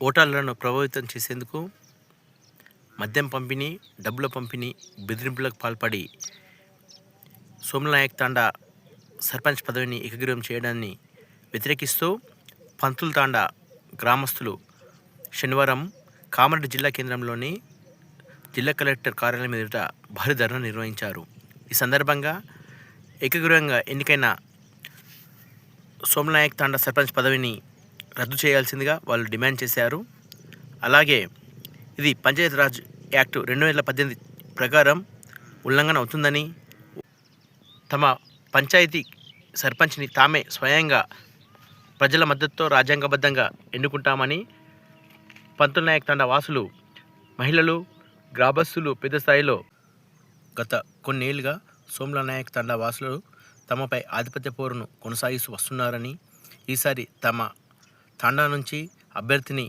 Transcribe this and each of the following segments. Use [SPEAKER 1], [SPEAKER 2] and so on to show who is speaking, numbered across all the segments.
[SPEAKER 1] ఓటర్లను ప్రభావితం చేసేందుకు మద్యం పంపిణీ, డబ్బుల పంపిణీ, బెదిరింపులకు పాల్పడి సోమనాయక్ తాండా సర్పంచ్ పదవిని ఏకగ్రీవం చేయడాన్ని వ్యతిరేకిస్తూ పంతుల్ తాండా గ్రామస్తులు శనివారం కామారెడ్డి జిల్లా కేంద్రంలోని జిల్లా కలెక్టర్ కార్యాలయం ఎదుట భారీ ధర్నా నిర్వహించారు. ఈ సందర్భంగా ఏకగ్రీవంగా ఎన్నికైన సోమనాయక్ తాండా సర్పంచ్ పదవిని రద్దు చేయాల్సిందిగా వాళ్ళు డిమాండ్ చేశారు. అలాగే ఇది పంచాయతీరాజ్ యాక్ట్ 2018 ప్రకారం ఉల్లంఘన అవుతుందని, తమ పంచాయతీ సర్పంచ్ని తామే స్వయంగా ప్రజల మద్దతుతో రాజ్యాంగబద్ధంగా ఎన్నుకుంటామని పంతుల్ నాయక్ తాండా వాసులు, మహిళలు, గ్రామస్తులు పెద్ద స్థాయిలో గత కొన్నేళ్లుగా సోమలా నాయక్ తాండా వాసులు తమపై ఆధిపత్య పోరును కొనసాగిస్తూ వస్తున్నారని, ఈసారి తమ తాండా నుంచి అభ్యర్థిని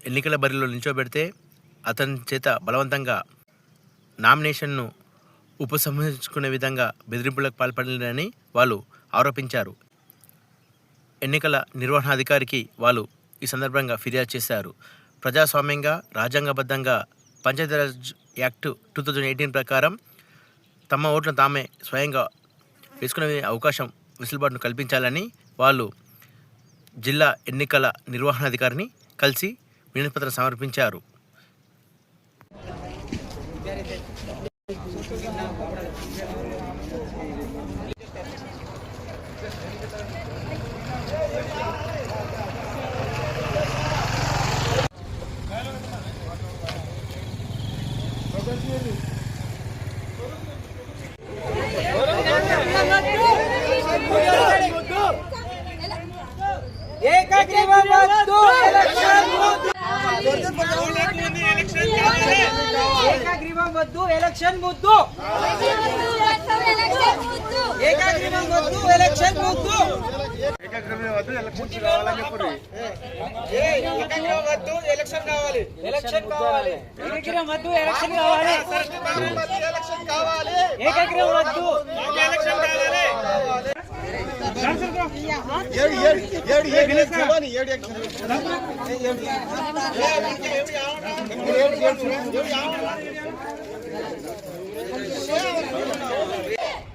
[SPEAKER 1] ఎన్నికల బరిలో నిల్చోబెడితే అతని చేత బలవంతంగా నామినేషన్ను ఉపసంహరించుకునే విధంగా బెదిరింపులకు పాల్పడలేదని వాళ్ళు ఆరోపించారు. ఎన్నికల నిర్వహణాధికారికి వాళ్ళు ఈ సందర్భంగా ఫిర్యాదు చేశారు. ప్రజాస్వామ్యంగా రాజ్యాంగబద్ధంగా పంచాయతీరాజ్ యాక్ట్ 2018 ప్రకారం తమ ఓట్లను తామే స్వయంగా వేసుకునే అవకాశం వెసులుబాటును కల్పించాలని వాళ్ళు జిల్లా ఎన్నికల నిర్వహణాధికారిని కలిసి వినతిపత్రం సమర్పించారు.
[SPEAKER 2] ఏకగ్రీవం వద్దు ఎలక్షన్ ముద్దు, ఏకగ్రీవం వద్దు ఎలక్షన్ ముద్దు, ఏకగ్రీవం వద్దు ఎలక్షన్ కావాలని చెప్పు. ఏకగ్రీవం వద్దు ఎలక్షన్ కావాలి, ఎలక్షన్ కావాలి, ఏకగ్రీవం వద్దు ఎలక్షన్ కావాలి, ఎలక్షన్ కావాలి, ఏకగ్రీవం వద్దు ఎలక్షన్ కావాలి.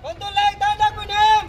[SPEAKER 2] పంతుల్ నాయక్ తాండాకు న్యాయం.